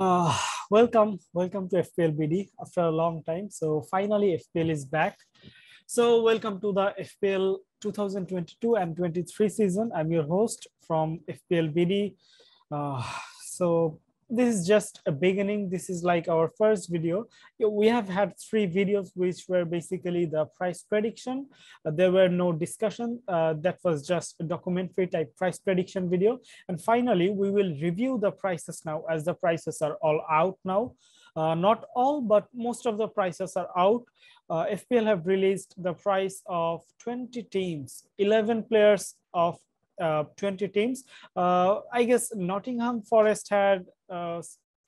Uh, welcome to FPL BD after a long time. So finally, FPL is back. So welcome to the FPL 2022 and 23 season. I'm your host from FPL BD. Uh, so this is just a beginning. This is like our first video. We have had 3 videos which were basically the price prediction. There were no discussion. That was just a documentary type price prediction video. And finally, we will review the prices now, as the prices are all out now. Not all, but most of the prices are out. FPL have released the price of 20 teams, 11 players of 20 teams. I guess Nottingham Forest had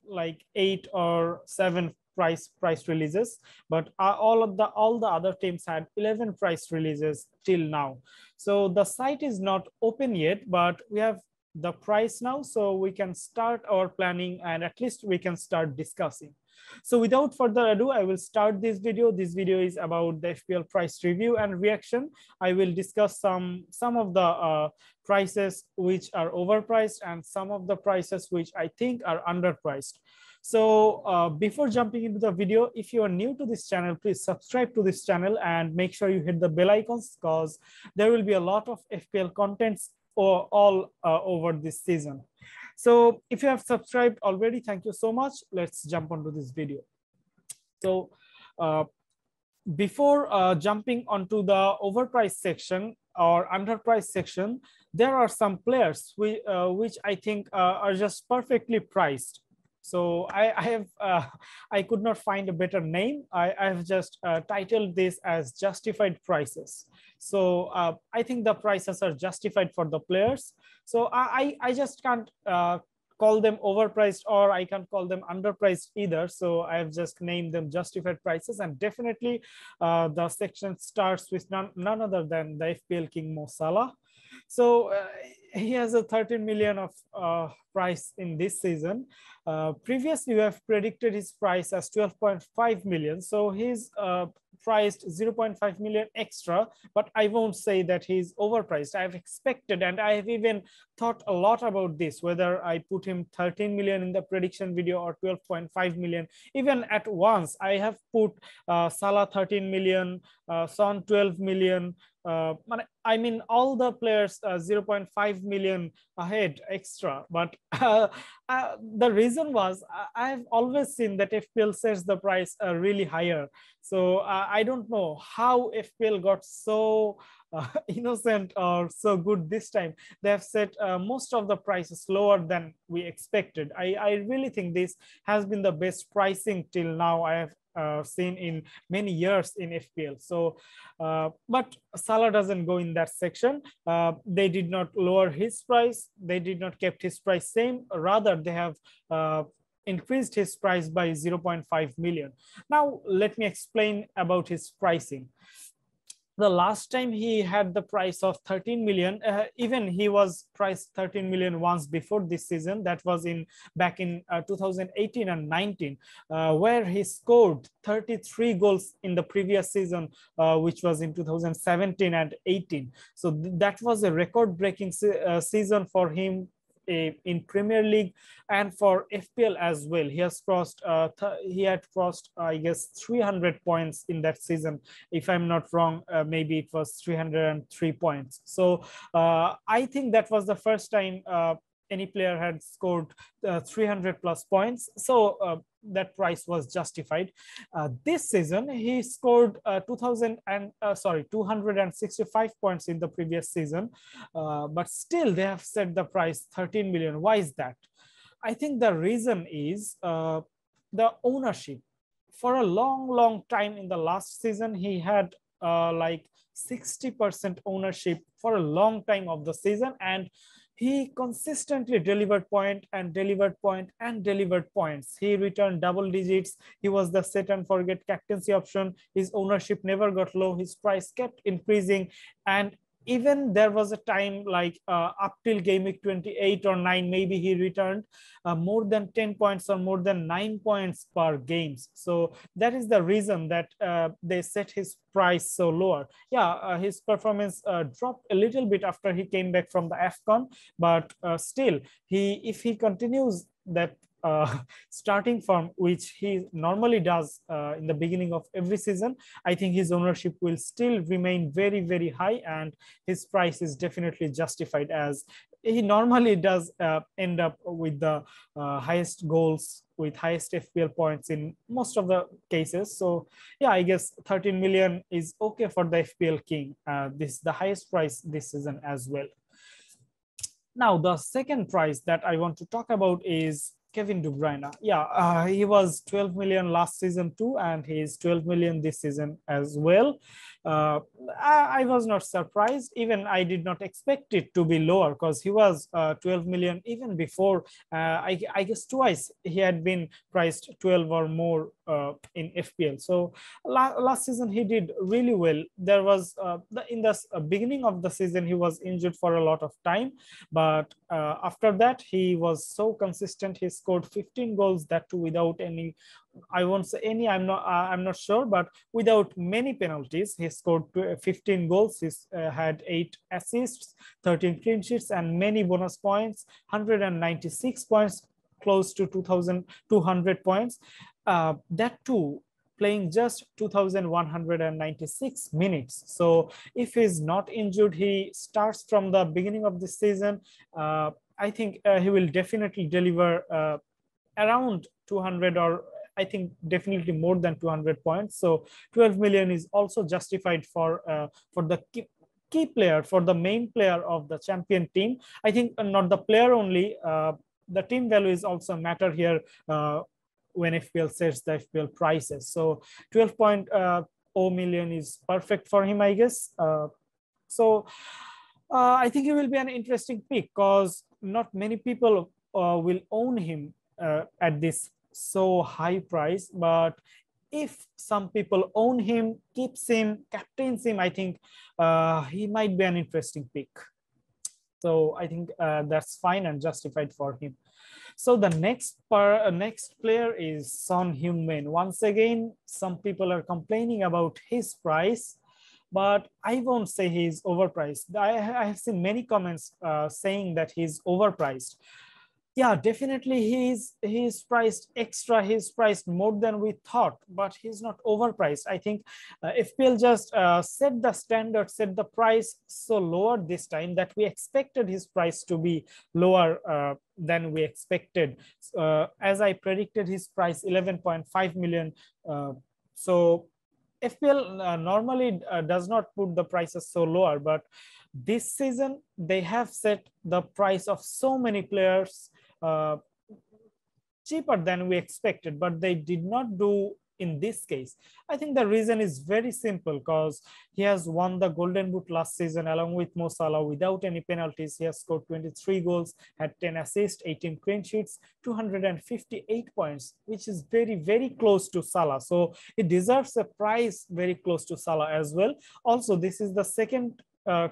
like 8 or 7 price releases, but all the other teams had 11 price releases till now. So the site is not open yet, but we have the price now, so we can start our planning and at least we can start discussing. So without further ado, I will start this video. This video is about the FPL price review and reaction. I will discuss some of the prices which are overpriced and some of the prices which I think are underpriced. So before jumping into the video, if you are new to this channel, please subscribe to this channel and make sure you hit the bell icons, because there will be a lot of FPL contents all over this season. So if you have subscribed already, thank you so much. Let's jump onto this video. So before jumping onto the overpriced section or underpriced section, there are some players which I think are just perfectly priced. So I could not find a better name. I have just titled this as justified prices. So I think the prices are justified for the players. So I just can't call them overpriced, or I can't call them underpriced either. So I have just named them justified prices. And definitely the section starts with none other than the FPL King Masala. So he has a 13 million of price in this season. Previously, we have predicted his price as 12.5 million. So he's priced 0.5 million extra, but I won't say that he's overpriced. I've expected, and I have even thought a lot about this, whether I put him 13 million in the prediction video or 12.5 million. Even at once, I have put Salah 13 million, Son 12 million, I mean, all the players 0.5 million ahead extra. But the reason was I've always seen that FPL sets the price really higher. So I don't know how FPL got so innocent or so good this time. They have set most of the prices lower than we expected. I really think this has been the best pricing till now I have seen in many years in FPL. So, but Salah doesn't go in that section. They did not lower his price. They did not kept his price same. Rather, they have increased his price by 0.5 million. Now, let me explain about his pricing. The last time he had the price of 13 million, even he was priced 13 million once before this season. That was back in 2018 and 19, where he scored 33 goals in the previous season, which was in 2017 and 18. So that was a record-breaking season for him in Premier League and for FPL as well. He has crossed he had crossed I guess 300 points in that season, if I'm not wrong. Maybe it was 303 points. So I think that was the first time any player had scored 300 plus points. So that price was justified. This season, he scored 265 points in the previous season, but still they have set the price 13 million. Why is that? I think the reason is the ownership. For a long time in the last season, he had like 60% ownership for a long time of the season, and he consistently delivered point and delivered point and delivered points. He returned double digits. He was the set and forget captaincy option. His ownership never got low. His price kept increasing. And even there was a time like up till game week 28 or 9, maybe he returned more than 10 points or more than 9 points per games. So that is the reason that they set his price so lower. Yeah, his performance dropped a little bit after he came back from the AFCON, but still, if he continues that starting form, which he normally does in the beginning of every season, I think his ownership will still remain very, very high, and his price is definitely justified, as he normally does end up with the highest goals, with highest FPL points in most of the cases. So yeah, I guess 13 million is okay for the FPL King. This is the highest price this season as well. Now, the second price that I want to talk about is Kevin De Bruyne. Yeah, he was 12 million last season too, and he is 12 million this season as well. I was not surprised. Even I did not expect it to be lower, because he was 12 million even before. I guess twice he had been priced 12 or more in FPL. So last season he did really well. There was in the beginning of the season he was injured for a lot of time, but after that he was so consistent. He scored 15 goals, that too without any, I won't say any, I'm not sure, but without many penalties. He scored 15 goals. He had 8 assists, 13 clean sheets, and many bonus points, 196 points, close to 2,200 points. That too playing just 2,196 minutes. So if he's not injured, he starts from the beginning of the season. I think he will definitely deliver around 200, or I think definitely more than 200 points. So 12 million is also justified for the key player, for the main player of the champion team. I think not the player only, the team value is also a matter here when FPL sets the FPL prices. So 12.0 million is perfect for him, I guess. I think he will be an interesting pick, because not many people will own him at this so high price. But if some people own him, keeps him, captains him, I think he might be an interesting pick. So I think that's fine and justified for him. So the next player is Son Heung-min. Once again, some people are complaining about his price, but I won't say he's overpriced. I have seen many comments saying that he's overpriced. Yeah, definitely he's priced extra. He's priced more than we thought, but he's not overpriced. I think FPL just set the standard, set the price so lower this time that we expected his price to be lower than we expected. As I predicted, his price 11.5 million. So FPL normally does not put the prices so lower, but this season they have set the price of so many players cheaper than we expected, but they did not do in this case. I think the reason is very simple, because he has won the Golden Boot last season along with Mo Salah without any penalties. He has scored 23 goals, had 10 assists, 18 clean sheets, 258 points, which is very, very close to Salah. So he deserves a price very close to Salah as well. Also, this is the second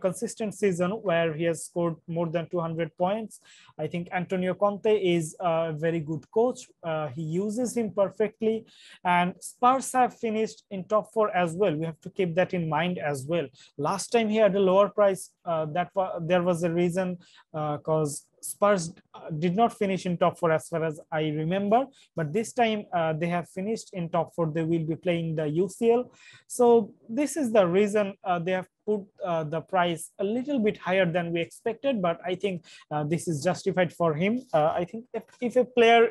consistent season where he has scored more than 200 points. I think Antonio Conte is a very good coach. He uses him perfectly, and Spurs have finished in top 4 as well. We have to keep that in mind as well. Last time he had a lower price, there was a reason, because Spurs did not finish in top 4 as far as I remember, but this time they have finished in top 4. They will be playing the UCL. So this is the reason they have put the price a little bit higher than we expected, but I think this is justified for him. I think if a player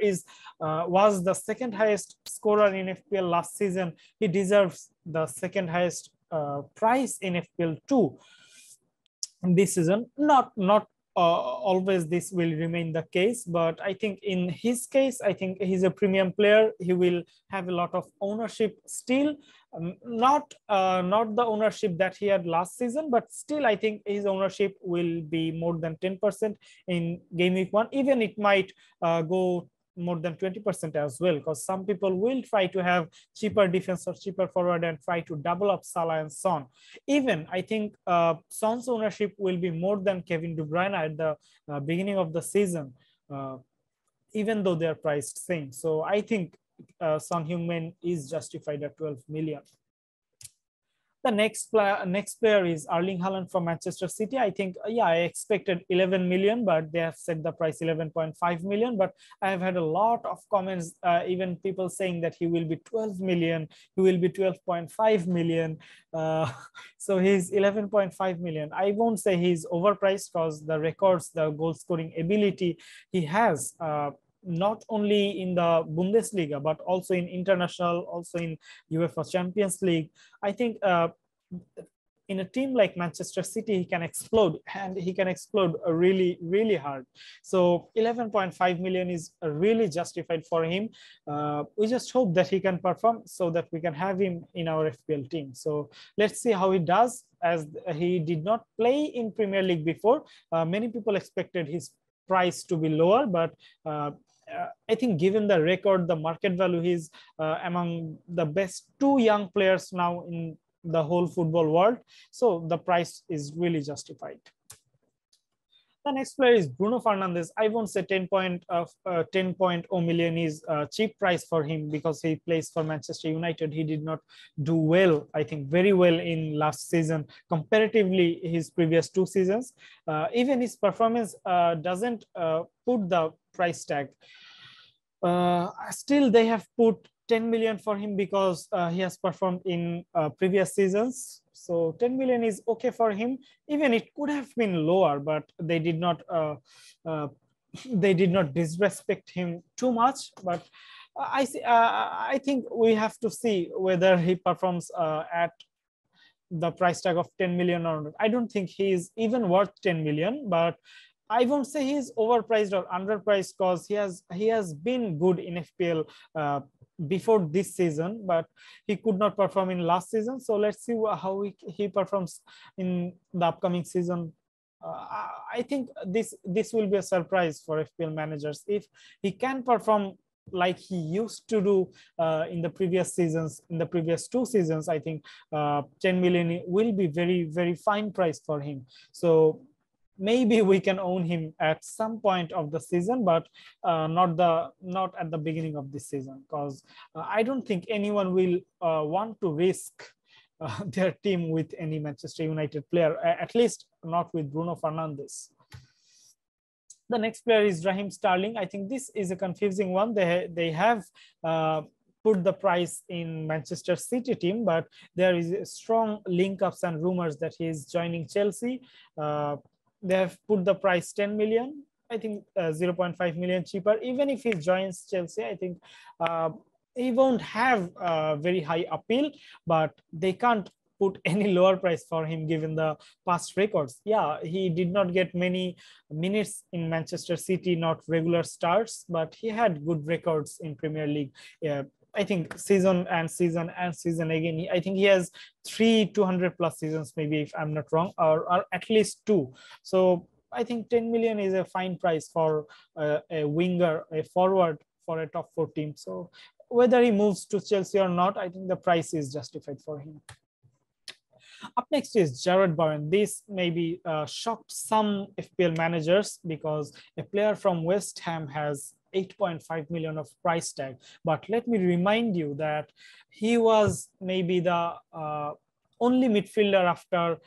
was the second highest scorer in FPL last season, he deserves the second highest price in FPL too this season. Not always this will remain the case, but I think in his case, I think he's a premium player. He will have a lot of ownership still, not the ownership that he had last season, but still I think his ownership will be more than 10% in game week 1. Even it might go more than 20% as well, because some people will try to have cheaper defense or cheaper forward and try to double up Salah and Son. Even I think Son's ownership will be more than Kevin De Bruyne at the beginning of the season, even though they're priced same. So I think Son Heung-min is justified at 12 million. The next player is Erling Haaland from Manchester City. I think, yeah, I expected 11 million, but they have set the price 11.5 million. But I have had a lot of comments, even people saying that he will be 12 million, he will be 12.5 million. So he's 11.5 million. I won't say he's overpriced because the records, the goal scoring ability he has, not only in the Bundesliga, but also in international, also in UEFA Champions League. I think in a team like Manchester City, he can explode, and he can explode really, really hard. So 11.5 million is really justified for him. We just hope that he can perform so that we can have him in our FPL team. So let's see how he does, as he did not play in Premier League before. Many people expected his price to be lower, but I think given the record, the market value, he's among the best 2 young players now in the whole football world. So the price is really justified. The next player is Bruno Fernandez. I won't say 10.0 million is a cheap price for him because he plays for Manchester United. He did not do well, I think very well in last season, comparatively his previous 2 seasons. Even his performance doesn't put the price tag. Still, they have put 10 million for him because he has performed in previous seasons. So 10 million is okay for him. Even it could have been lower, but they did not disrespect him too much. But I think we have to see whether he performs at the price tag of 10 million or not. I don't think he is even worth 10 million, but I won't say he's overpriced or underpriced because he has been good in FPL before this season, but he could not perform in last season. So let's see how he performs in the upcoming season. I think this will be a surprise for FPL managers if he can perform like he used to do in the previous seasons. In the previous 2 seasons, I think 10 million will be very, very fine price for him. So maybe we can own him at some point of the season, but not at the beginning of this season, because I don't think anyone will want to risk their team with any Manchester United player, at least not with Bruno Fernandes. The next player is Raheem Starling. I think this is a confusing one. They have put the price in Manchester City team, but there is strong link-ups and rumors that he is joining Chelsea. They have put the price 10 million. I think 0.5 million cheaper. Even if he joins Chelsea, I think he won't have a very high appeal, but they can't put any lower price for him given the past records. Yeah, he did not get many minutes in Manchester City, not regular starts, but he had good records in Premier League. I think season and season and season again. I think he has 3 200+ seasons, maybe, if I'm not wrong, or at least 2. So I think 10 million is a fine price for a winger, a forward for a top 4 team. So whether he moves to Chelsea or not, I think the price is justified for him. Up next is Jarrod Bowen. This maybe shocked some FPL managers because a player from West Ham has 8.5 million of price tag. But let me remind you that he was maybe the only midfielder after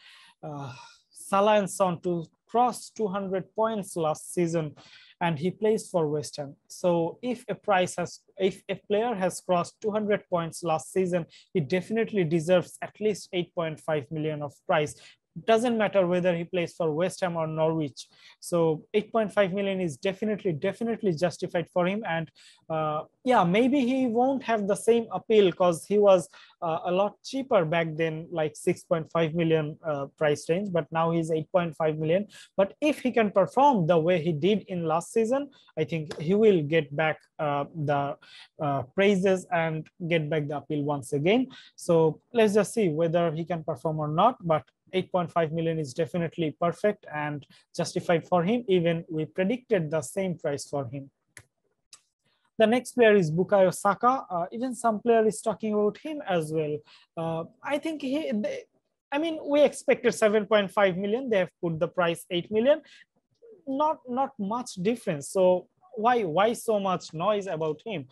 Salah and Son to cross 200 points last season, and he plays for West Ham. So if a player has crossed 200 points last season, he definitely deserves at least 8.5 million of price. Doesn't matter whether he plays for West Ham or Norwich. So 8.5 million is definitely justified for him. And yeah, maybe he won't have the same appeal because he was a lot cheaper back then, like 6.5 million price range, but now he's 8.5 million. But if he can perform the way he did in last season, I think he will get back the praises and get back the appeal once again. So let's just see whether he can perform or not. But 8.5 million is definitely perfect and justified for him. Even we predicted the same price for him. The next player is Bukay Osaka. Even some player is talking about him as well. I think we expected 7.5 million. They have put the price 8 million. Not much difference. So why so much noise about him?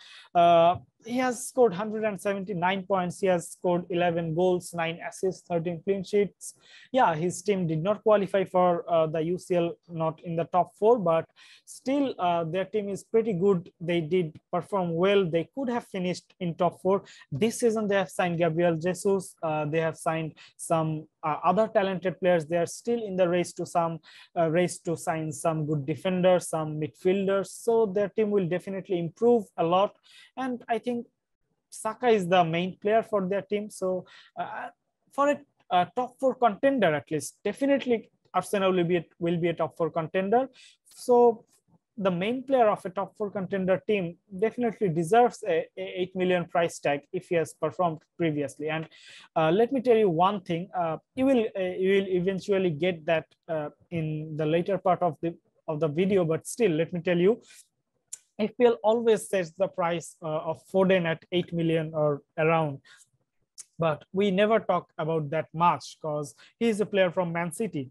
he has scored 179 points. He has scored 11 goals, 9 assists, 13 clean sheets. Yeah, his team did not qualify for the UCL, not in the top 4, but still their team is pretty good. They did perform well. They could have finished in top 4. This season, they have signed Gabriel Jesus. They have signed some other talented players. They are still in the race to sign some good defenders, some midfielders. So their team will definitely improve a lot. And I think Saka is the main player for their team. So for a top 4 contender, at least, definitely Arsenal will be a top 4 contender. So the main player of a top 4 contender team definitely deserves a 8 million price tag if he has performed previously. And let me tell you one thing, you will eventually get that in the later part of the video, but still, let me tell you, FPL always sets the price of Foden at 8 million or around, but we never talk about that much because he is a player from Man City,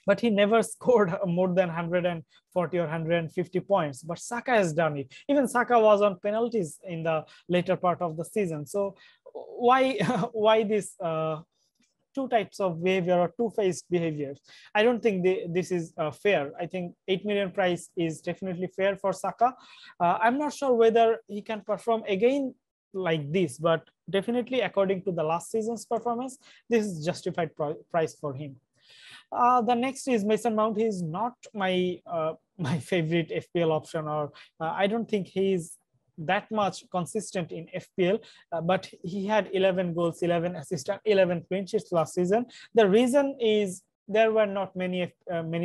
but he never scored more than 140 or 150 points. But Saka has done it. Even Saka was on penalties in the later part of the season. So why this two types of behavior or two-faced behaviors? I don't think this is fair. I think 8 million price is definitely fair for Saka. I'm not sure whether he can perform again like this, but definitely according to the last season's performance, this is justified price for him. The next is Mason Mount. He is not my my favorite FPL option, or I don't think he is that much consistent in FPL, but he had 11 goals, 11 assists, 11 clean sheets last season. The reason is there were not many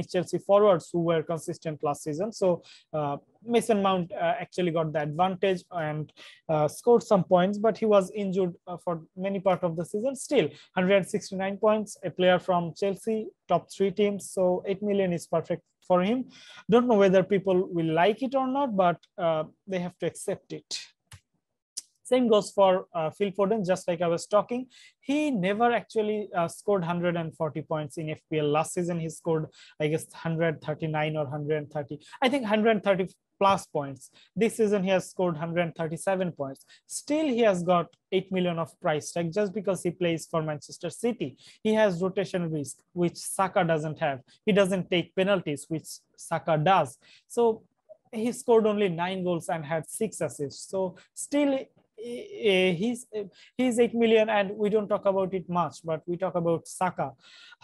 Chelsea forwards who were consistent last season. So Mason Mount actually got the advantage and scored some points, but he was injured for many part of the season. Still, 169 points, a player from Chelsea, top 3 teams. So 8 million is perfect for him. Don't know whether people will like it or not, but they have to accept it. Same goes for Phil Foden, just like I was talking. He never actually scored 140 points in FPL. Last season, he scored, I guess, 139 or 130. I think 130 plus points. This season, he has scored 137 points. Still, he has got 8 million of price tag just because he plays for Manchester City. He has rotation risk, which Saka doesn't have. He doesn't take penalties, which Saka does. So he scored only 9 goals and had 6 assists. So still, he's 8 million, and we don't talk about it much, but we talk about Saka.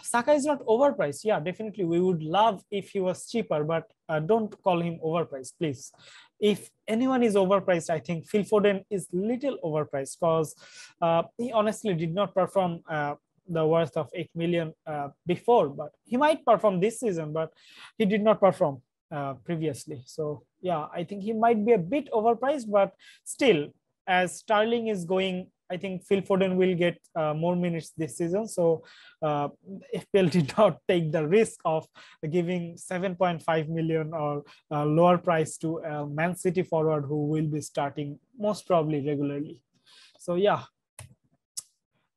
Saka is not overpriced. Yeah, definitely we would love if he was cheaper, but don't call him overpriced, please. If anyone is overpriced, I think Phil Foden is little overpriced because he honestly did not perform the worth of 8 million before, but he might perform this season, but he did not perform previously. So yeah, I think he might be a bit overpriced, but still, as Starling is going, I think Phil Foden will get more minutes this season. So FPL did not take the risk of giving 7.5 million or lower price to a Man City forward who will be starting most probably regularly. So yeah,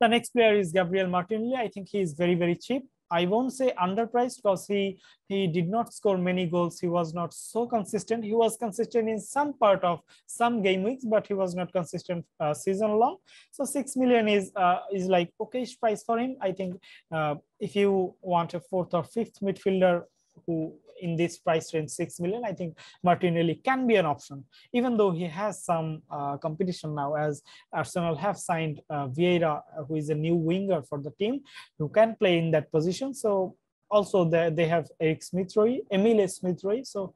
the next player is Gabriel Martini. I think he is very, very cheap. I won't say underpriced because he did not score many goals. He was not so consistent. He was consistent in some part of some game weeks, but he was not consistent season long. So 6 million is like okayish price for him. I think if you want a 4th or 5th midfielder who in this price range 6 million, I think Martinelli can be an option, even though he has some competition now, as Arsenal have signed Vieira, who is a new winger for the team who can play in that position. So also they have Emile Smith-Rowe. So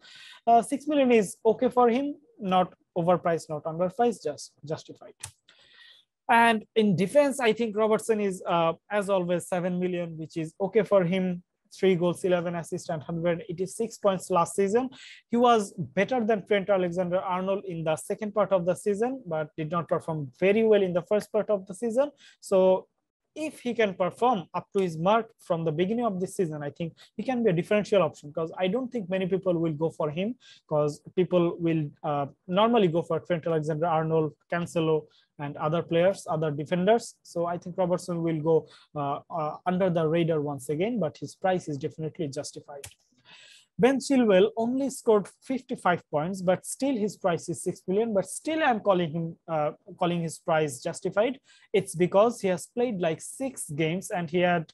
6 million is okay for him, not overpriced, not underpriced, just justified. And in defense, I think Robertson is, as always, 7 million, which is okay for him. 3 goals, 11 assists, and 186 points last season. He was better than Trent Alexander-Arnold in the second part of the season, but did not perform very well in the first part of the season. So if he can perform up to his mark from the beginning of this season, I think he can be a differential option, because I don't think many people will go for him, because people will normally go for Trent Alexander-Arnold, Cancelo, and other players, other defenders. So I think Robertson will go under the radar once again, but his price is definitely justified. Ben Chilwell only scored 55 points, but still his price is 6 million. But still, I'm calling his price justified. It's because he has played like 6 games and he had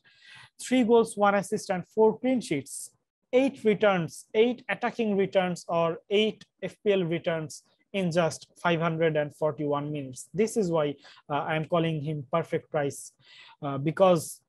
3 goals, 1 assist, and 4 clean sheets. 8 returns, 8 attacking returns, or 8 FPL returns in just 541 minutes. This is why I'm calling him perfect price, because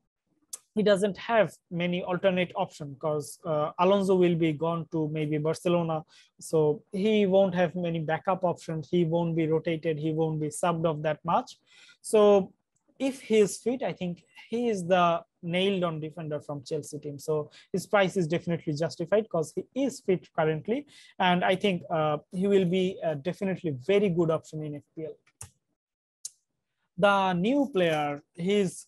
he doesn't have many alternate options, because Alonso will be gone to maybe Barcelona. So he won't have many backup options. He won't be rotated. He won't be subbed off that much. So if he is fit, I think he is the nailed on defender from Chelsea team. So his price is definitely justified because he is fit currently. And I think he will be definitely very good option in FPL. The new player, he's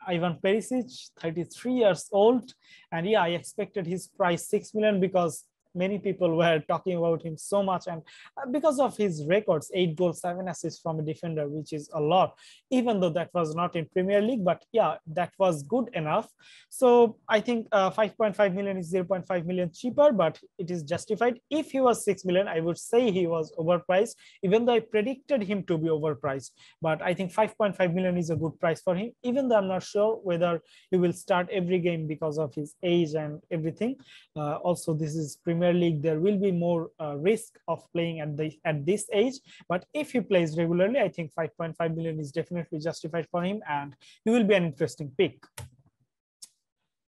Ivan Perisic, 33 years old. And yeah, I expected his price 6 million because many people were talking about him so much, and because of his records, 8 goals, 7 assists from a defender, which is a lot, even though that was not in Premier League, but yeah, that was good enough. So I think 5.5 million is 0.5 million cheaper, but it is justified. If he was 6 million, I would say he was overpriced, even though I predicted him to be overpriced. But I think 5.5 million is a good price for him, even though I'm not sure whether he will start every game because of his age and everything. Also, this is Premier League. There will be more risk of playing at this age. But if he plays regularly, I think 5.5 million is definitely justified for him, and he will be an interesting pick.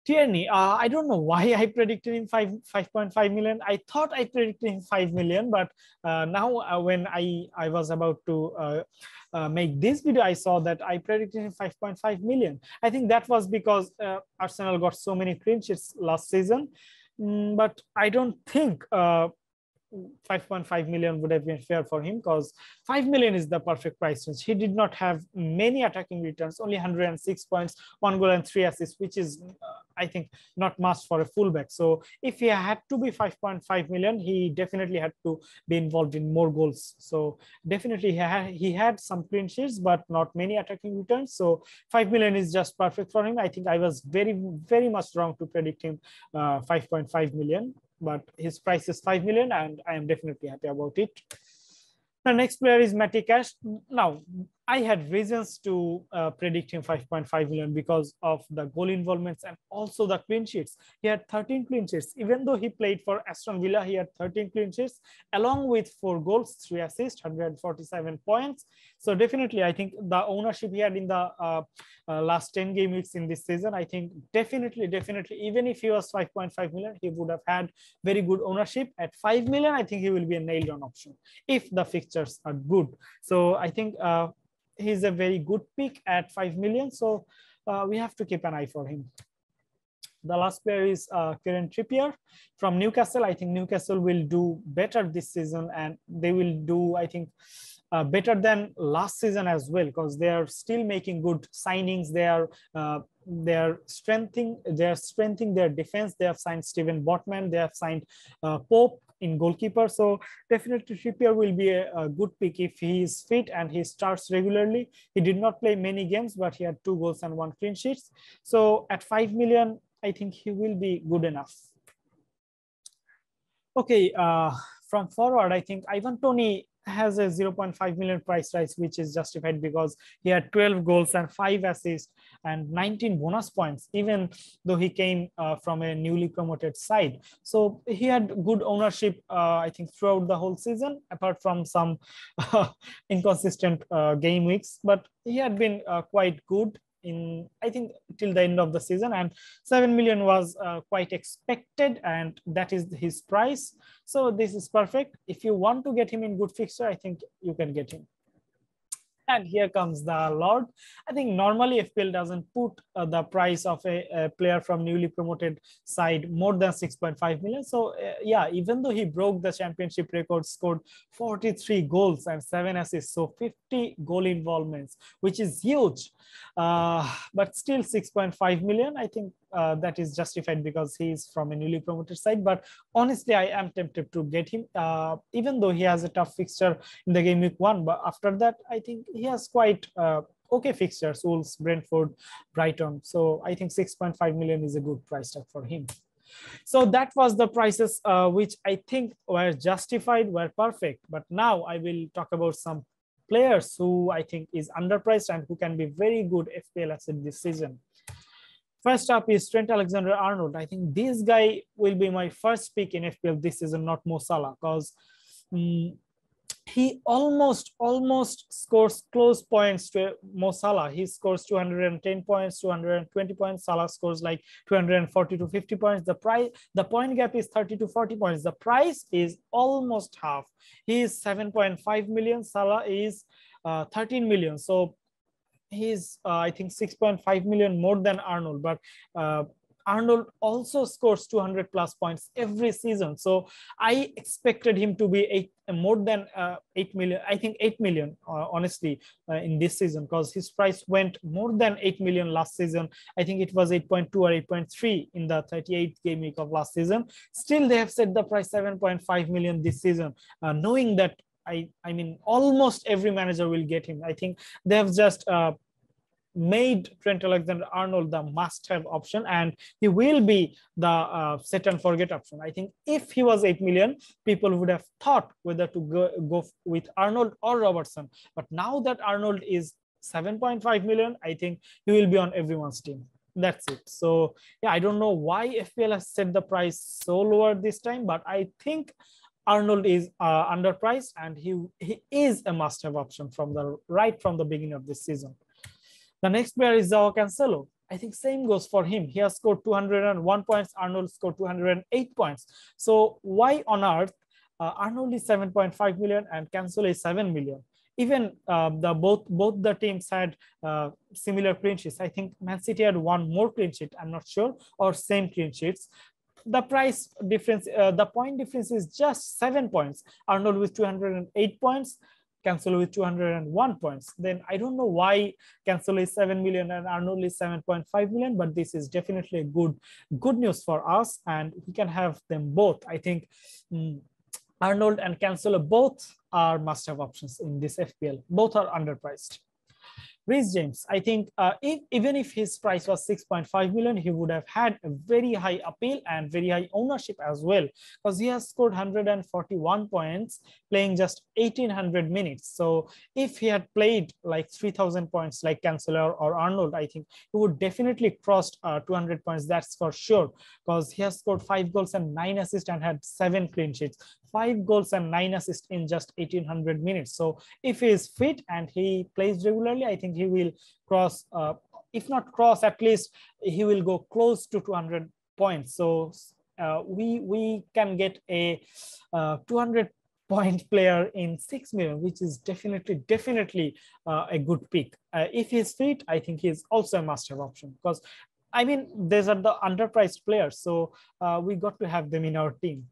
Tierney, I don't know why I predicted him 5.5 million. I thought I predicted him 5 million, but now when I was about to make this video, I saw that I predicted him 5.5 million. I think that was because Arsenal got so many clean sheets last season. But I don't think 5.5 million would have been fair for him, because 5 million is the perfect price range. He did not have many attacking returns, only 106 points, 1 goal and 3 assists, which is I think not much for a fullback. So if he had to be 5.5 million, he definitely had to be involved in more goals. So definitely he had some clean sheets, but not many attacking returns. So 5 million is just perfect for him. I think I was very much wrong to predict him 5.5 million. But his price is 5 million, and I am definitely happy about it. The next player is Matty Cash. Now, I had reasons to predict him 5.5 million because of the goal involvements and also the clean sheets. He had 13 clean sheets. Even though he played for Aston Villa, he had 13 clean sheets along with 4 goals, 3 assists, 147 points. So definitely, I think the ownership he had in the last 10 game weeks in this season, I think definitely, even if he was 5.5 million, he would have had very good ownership. At 5 million, I think he will be a nailed on option if the fixtures are good. So I think he's a very good pick at 5 million. So we have to keep an eye for him. The last player is Kieran Trippier from Newcastle. I think Newcastle will do better this season, and they will do, I think, better than last season as well, because they are still making good signings. They are strengthening their defense. They have signed Steven Botman. They have signed Pope in goalkeeper. So definitely Trippier will be a good pick if he is fit and he starts regularly. He did not play many games, but he had 2 goals and 1 clean sheet. So at 5 million, I think he will be good enough. Okay, from forward, I think Ivan Toney has a 0.5 million price rise, which is justified because he had 12 goals and 5 assists and 19 bonus points, even though he came from a newly promoted side. So he had good ownership, I think, throughout the whole season, apart from some inconsistent game weeks, but he had been quite good in, I think, till the end of the season, and 7 million was quite expected, and that is his price. So this is perfect. If you want to get him in good fixture, I think you can get him. And here comes the Lord. I think normally FPL doesn't put the price of a player from newly promoted side more than 6.5 million. So yeah, even though he broke the championship record, scored 43 goals and 7 assists, so 50 goal involvements, which is huge. But still 6.5 million, I think that is justified because he is from a newly promoted side. But honestly, I am tempted to get him, even though he has a tough fixture in the game week 1. But after that, I think he has quite okay fixtures: Wolves, Brentford, Brighton. So I think 6.5 million is a good price tag for him. So that was the prices which I think were justified, were perfect. But now I will talk about some players who I think is underpriced and who can be very good FPL asset this season. First up is Trent Alexander-Arnold. I think this guy will be my first pick in FPL this season, not Mo Salah, because he almost scores close points to Mo Salah. He scores 210 points, 220 points. Salah scores like 240 to 50 points. The point gap is 30 to 40 points. The price is almost half. He is 7.5 million. Salah is 13 million. So he's I think 6.5 million more than Arnold, but Arnold also scores 200 plus points every season. So I expected him to be more than 8 million. I think 8 million, honestly, in this season, because his price went more than 8 million last season. I think it was 8.2 or 8.3 in the 38th game week of last season. Still, they have set the price 7.5 million this season, knowing that I mean, almost every manager will get him. I think they have just made Trent Alexander-Arnold the must-have option, and he will be the set and forget option. I think if he was 8 million, people would have thought whether to go with Arnold or Robertson. But now that Arnold is 7.5 million, I think he will be on everyone's team. That's it. So yeah, I don't know why FPL has set the price so lower this time, but I think Arnold is underpriced, and he is a must-have option from the beginning of this season. The next player is Joao Cancelo. I think same goes for him. He has scored 201 points. Arnold scored 208 points. So why on earth Arnold is 7.5 million and Cancelo is 7 million? Even both the teams had similar clean sheets. I think Man City had one more clean sheet, I'm not sure, or same clean sheets. The price difference, the point difference is just 7 points. Arnold with 208 points, Cancelo with 201 points. Then I don't know why Cancelo is 7 million and Arnold is 7.5 million, but this is definitely good news for us, and we can have them both. I think Arnold and Cancelo both are must-have options in this FPL. Both are underpriced. Reece James, I think even if his price was 6.5 million, he would have had a very high appeal and very high ownership as well, because he has scored 141 points playing just 1800 minutes. So if he had played like 3000 points like Cancelo or Arnold, I think he would definitely cross 200 points. That's for sure, because he has scored 5 goals and 9 assists and had 7 clean sheets. 5 goals and 9 assists in just 1800 minutes. So if he is fit and he plays regularly, I think he will cross, if not cross, at least he will go close to 200 points. So we can get a 200 point player in 6 million, which is definitely a good pick. If he's fit, I think he's also a must-have option, because I mean, these are the underpriced players. So we got to have them in our team.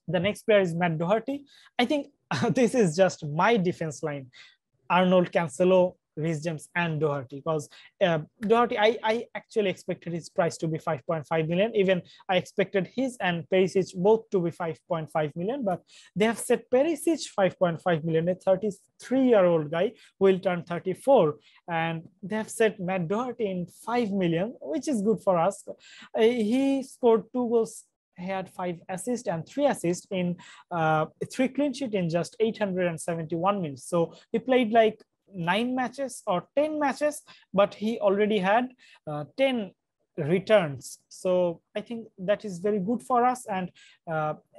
The next player is Matt Doherty. I think this is just my defense line: Arnold, Cancelo, Reece James, and Doherty. Because Doherty, I actually expected his price to be 5.5 million. Even I expected his and Perisic both to be 5.5 million, but they have set Perisic 5.5 million, a 33-year-old guy who will turn 34, and they have set Matt Doherty in 5 million, which is good for us. He scored 2 goals. He had 5 assists and 3 assists in 3 clean sheet in just 871 minutes. So he played like 9 matches or 10 matches, but he already had 10 returns. So I think that is very good for us, and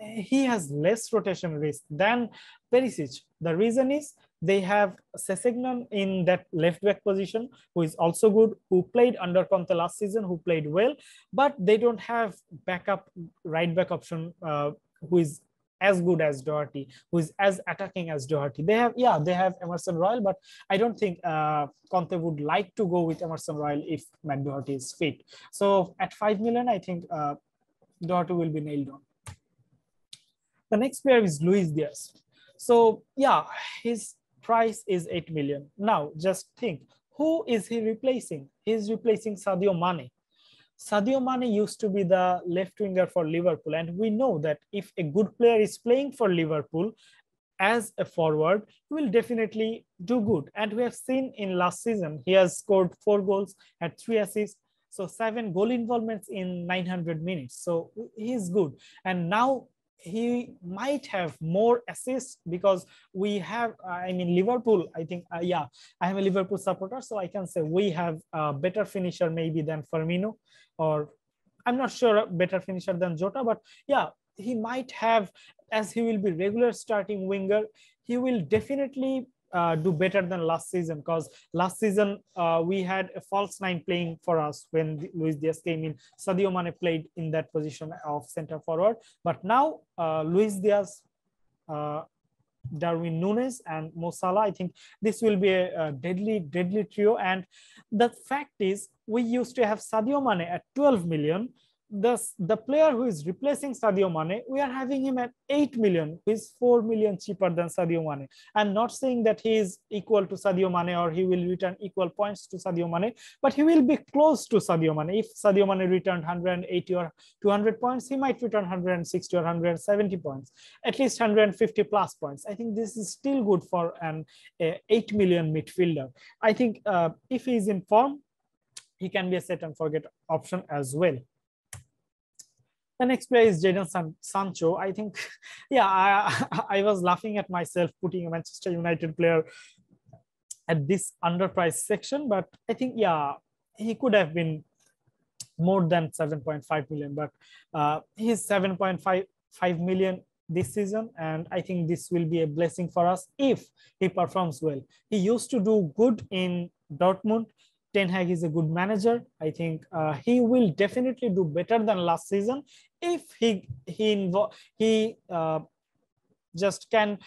he has less rotation risk than Perisic. The reason is they have Sessegnon in that left back position, who is also good, who played under Conte last season, who played well, but they don't have backup right back option who is as good as Doherty, who is as attacking as Doherty. They have Emerson Royal, but I don't think Conte would like to go with Emerson Royal if Matt Doherty is fit. So at 5 million, I think Doherty will be nailed on. The next player is Luis Diaz. So yeah, his price is 8 million. Now just think, who is he replacing? He's replacing Sadio Mane. Sadio Mane used to be the left winger for Liverpool, and we know that if a good player is playing for Liverpool as a forward, he will definitely do good. And we have seen in last season, he has scored 4 goals, had 3 assists, So 7 goal involvements in 900 minutes. So he is good. And now he might have more assists because we have, I mean, Liverpool, I think, yeah, I am a Liverpool supporter, so I can say we have a better finisher maybe than Firmino, or I'm not sure better finisher than Jota, but yeah, he might have, as he will be regular starting winger, he will definitely do better than last season, because last season we had a false nine playing for us when Luis Diaz came in. Sadio Mane played in that position of center forward, but now Luis Diaz, Darwin Nunes and Mo Salah, I think this will be a deadly trio. And the fact is, we used to have Sadio Mane at 12 million. The player who is replacing Sadio Mane, we are having him at 8 million, who is 4 million cheaper than Sadio Mane. I'm not saying that he is equal to Sadio Mane or he will return equal points to Sadio Mane, but he will be close to Sadio Mane. If Sadio Mane returned 180 or 200 points, he might return 160 or 170 points, at least 150 plus points. I think this is still good for an 8 million midfielder. I think if he is in form, he can be a set and forget option as well. The next player is Jayden Sancho. I think, yeah, I was laughing at myself putting a Manchester United player at this underpriced section, but I think, yeah, he could have been more than 7.5 million, but he's 7.5 million this season, and I think this will be a blessing for us if he performs well. He used to do good in Dortmund. Ten Hag is a good manager. I think he will definitely do better than last season if he just can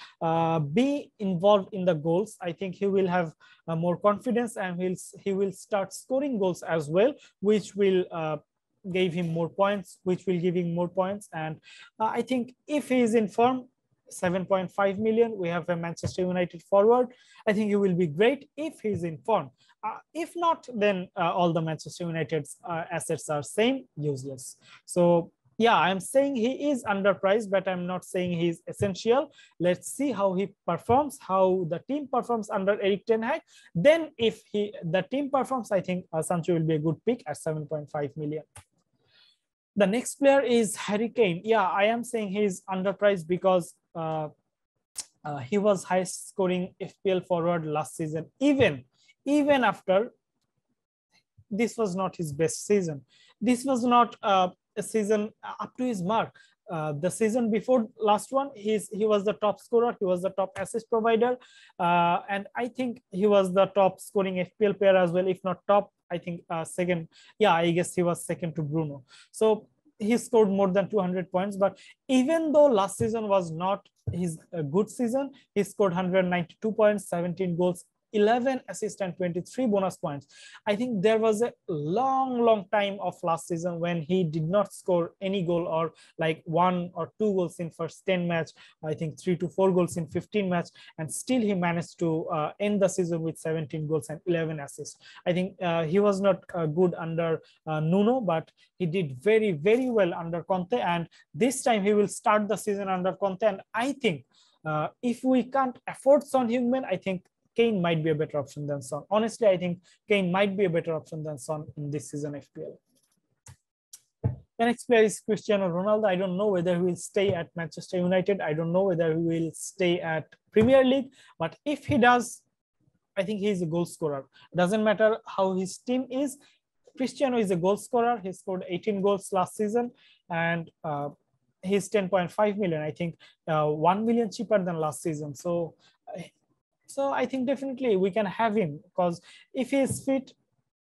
be involved in the goals. I think he will have more confidence, and he will start scoring goals as well, which will give him more points, and I think if he is in form, 7.5 million, we have a Manchester United forward. I think he will be great if he's in form. If not, then all the Manchester United's assets are same, useless. So yeah, I'm saying he is underpriced, but I'm not saying he's essential. Let's see how he performs, how the team performs under Erik ten Hag. Then if the team performs, I think Sancho will be a good pick at 7.5 million. The next player is Harry Kane. Yeah, I am saying he's underpriced because he was highest scoring FPL forward last season. Even after, this was not his best season. This was not a season up to his mark. The season before last one, he was the top scorer, he was the top assist provider, and I think he was the top scoring FPL player as well, if not top, I think second. Yeah, I guess he was second to Bruno. So he scored more than 200 points, but even though last season was not his good season, he scored 192 points, 17 goals, 11 assists and 23 bonus points. I think there was a long time of last season when he did not score any goal, or like 1 or 2 goals in first 10 match, I think 3 to 4 goals in 15 match, and still he managed to end the season with 17 goals and 11 assists. I think he was not good under Nuno, but he did very well under Conte, and this time he will start the season under Conte. And I think if we can't afford Son Heung-min, I think Kane might be a better option than Son. Honestly, I think Kane might be a better option than Son in this season FPL. The next player is Cristiano Ronaldo. I don't know whether he will stay at Manchester United. I don't know whether he will stay at Premier League. But if he does, I think he is a goal scorer. Doesn't matter how his team is. Cristiano is a goal scorer. He scored 18 goals last season, and he's 10.5 million. I think 1 million cheaper than last season. So I think definitely we can have him, because if he is fit,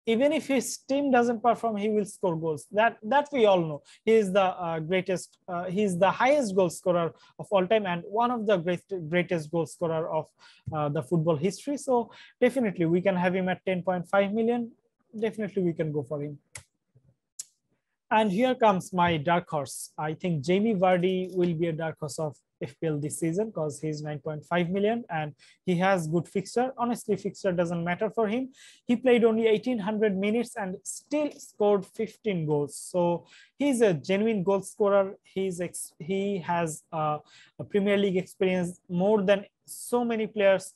even if his team doesn't perform, he will score goals. That we all know. He is the greatest. He is the highest goal scorer of all time, and one of the greatest goal scorer of the football history. So definitely we can have him at 10.5 million. Definitely we can go for him. And here comes my dark horse. I think Jamie Vardy will be a dark horse of FPL this season, because he's 9.5 million and he has good fixture. Honestly, fixture doesn't matter for him. He played only 1800 minutes and still scored 15 goals. So he's a genuine goal scorer. He has a Premier League experience more than so many players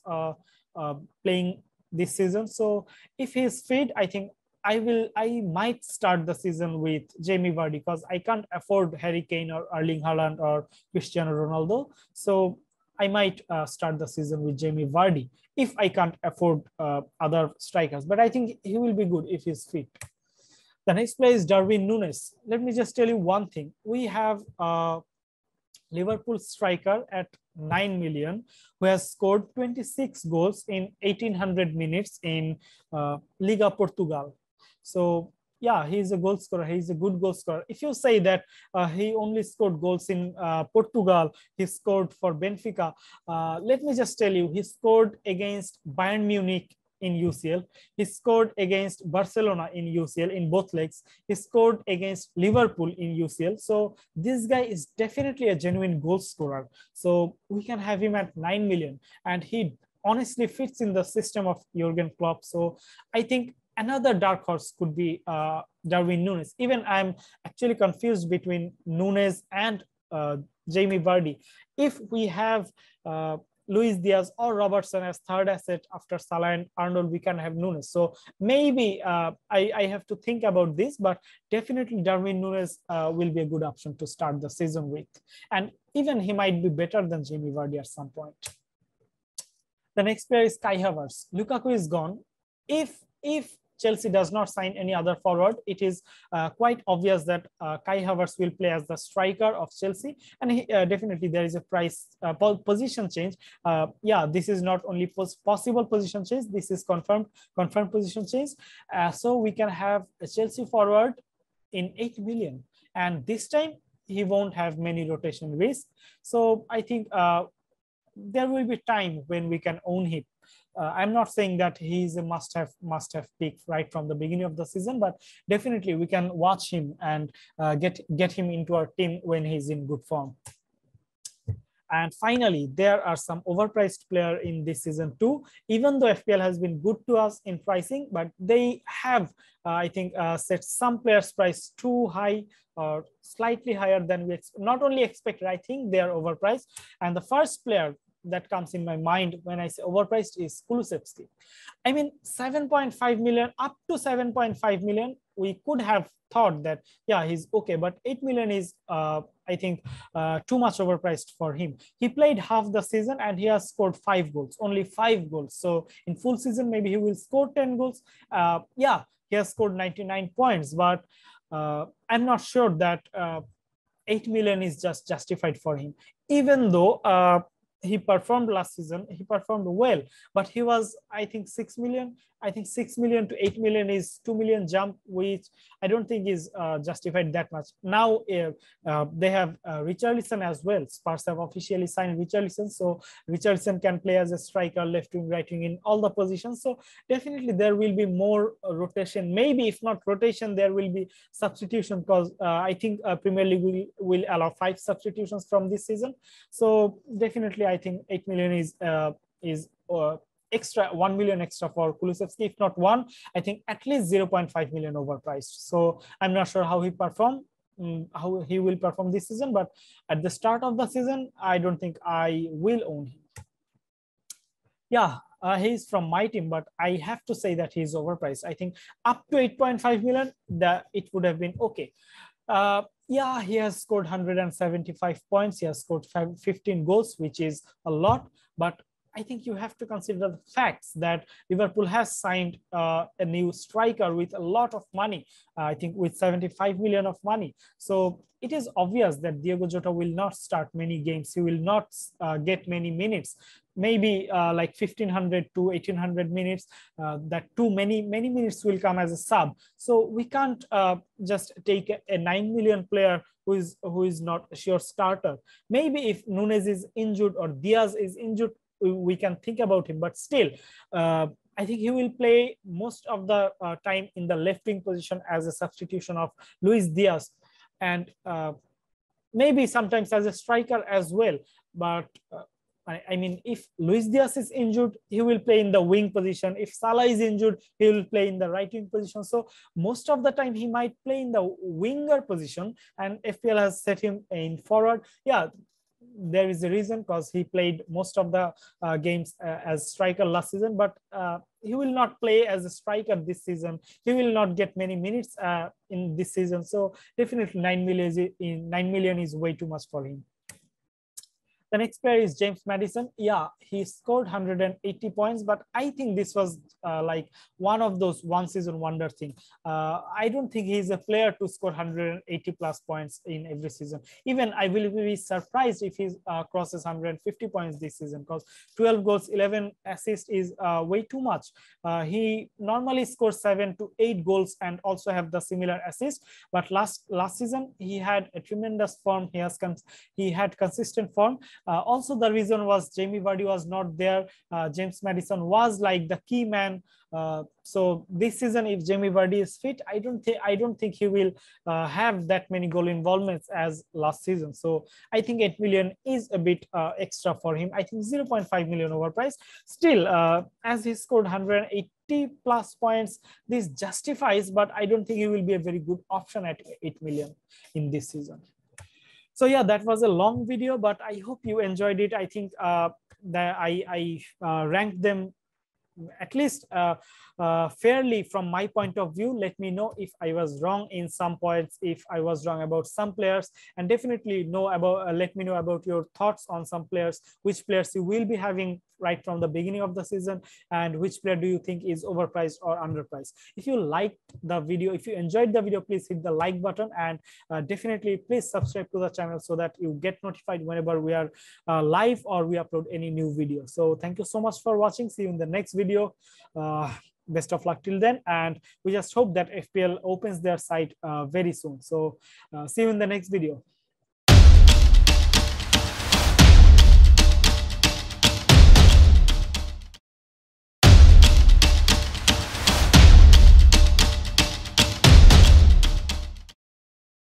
playing this season. So if he's fit, I think I might start the season with Jamie Vardy because I can't afford Harry Kane or Erling Haaland or Cristiano Ronaldo. So I might start the season with Jamie Vardy if I can't afford other strikers. But I think he will be good if he's fit. The next player is Darwin Nunes. Let me just tell you one thing. We have Liverpool striker at 9 million who has scored 26 goals in 1800 minutes in Liga Portugal. So yeah, he's a goal scorer. He's a good goal scorer. If you say that he only scored goals in Portugal, he scored for Benfica. Let me just tell you, he scored against Bayern Munich in UCL. He scored against Barcelona in UCL in both legs. He scored against Liverpool in UCL. So this guy is definitely a genuine goal scorer. So we can have him at 9 million, and he honestly fits in the system of Jurgen Klopp. So I think another dark horse could be Darwin Nunes. Even I'm actually confused between Nunes and Jamie Vardy. If we have Luis Diaz or Robertson as third asset after Salah and Arnold, we can have Nunes. So maybe I have to think about this, but definitely Darwin Nunes will be a good option to start the season with. And even he might be better than Jamie Vardy at some point. The next player is Kai Havertz. Lukaku is gone. If Chelsea does not sign any other forward, it is quite obvious that Kai Havertz will play as the striker of Chelsea, and definitely there is a position change. Yeah, this is not only possible position change, this is confirmed position change. So we can have a Chelsea forward in 8 million, and this time he won't have many rotation risk. So I think there will be time when we can own him. I'm not saying that he's a must-have pick right from the beginning of the season, but definitely we can watch him and get him into our team when he's in good form. And finally, there are some overpriced players in this season too. Even though FPL has been good to us in pricing, but they have, I think, set some players' price too high or slightly higher than we not only expected. I think they are overpriced. And the first player that comes in my mind when I say overpriced is Kulusevski. I mean, 7.5 million up to 7.5 million, we could have thought that, yeah, he's okay, but 8 million is, I think, too much overpriced for him. He played half the season and he has scored 5 goals, only 5 goals. So in full season, maybe he will score 10 goals. Yeah, he has scored 99 points, but I'm not sure that 8 million is just justified for him, even though he performed last season. He performed well, but he was, I think, 6 million. I think 6 million to 8 million is 2 million jump, which I don't think is justified that much. Now they have Richarlison as well. Spurs have officially signed Richarlison, so Richarlison can play as a striker, left wing, right wing, in all the positions. So definitely there will be more rotation. Maybe if not rotation, there will be substitution, because I think Premier League will allow 5 substitutions from this season. So definitely I think 8 million is extra, 1 million extra for Kulusevski. If not 1, I think at least 0.5 million overpriced. So I'm not sure how he will perform this season, but at the start of the season, I don't think I will own him. Yeah, he's from my team, but I have to say that he's overpriced. I think up to 8.5 million, that it would have been okay. Yeah, he has scored 175 points. He has scored 15 goals, which is a lot, but I think you have to consider the facts that Liverpool has signed a new striker with a lot of money, I think with 75 million of money. So it is obvious that Diogo Jota will not start many games. He will not get many minutes, maybe like 1500 to 1800 minutes. That too many minutes will come as a sub. So we can't just take a 9 million player who is not a sure starter. Maybe if Nunes is injured or Diaz is injured, we can think about him, but still I think he will play most of the time in the left wing position as a substitution of Luis Diaz, and maybe sometimes as a striker as well. But I mean, if Luis Diaz is injured, he will play in the wing position. If Salah is injured, he will play in the right wing position. So most of the time he might play in the winger position, and FPL has set him in forward. Yeah, there is a reason, because he played most of the games as striker last season, but he will not play as a striker this season. He will not get many minutes in this season. So definitely 9 million is way too much for him. The next player is James Madison. Yeah, he scored 180 points, but I think this was like one of those one season wonder thing. I don't think he's a player to score 180 plus points in every season. Even I will be surprised if he crosses 150 points this season, because 12 goals, 11 assists is way too much. He normally scores 7 to 8 goals and also have the similar assist. But last season he had a tremendous form. He had consistent form. Also, the reason was Jamie Vardy was not there. James Madison was like the key man. So this season, if Jamie Vardy is fit, I don't think he will have that many goal involvements as last season. So I think 8 million is a bit extra for him. I think 0.5 million overpriced. Still, as he scored 180 plus points, this justifies, but I don't think he will be a very good option at 8 million in this season. So yeah, that was a long video, but I hope you enjoyed it. I think that I ranked them at least fairly from my point of view. Let me know if I was wrong in some points, if I was wrong about some players, and definitely let me know about your thoughts on some players, which players you will be having right from the beginning of the season, and which player do you think is overpriced or underpriced. If you liked the video, if you enjoyed the video, please hit the like button, and definitely please subscribe to the channel so that you get notified whenever we are live or we upload any new video. So thank you so much for watching. See you in the next video. Best of luck till then, and we just hope that FPL opens their site very soon. So see you in the next video.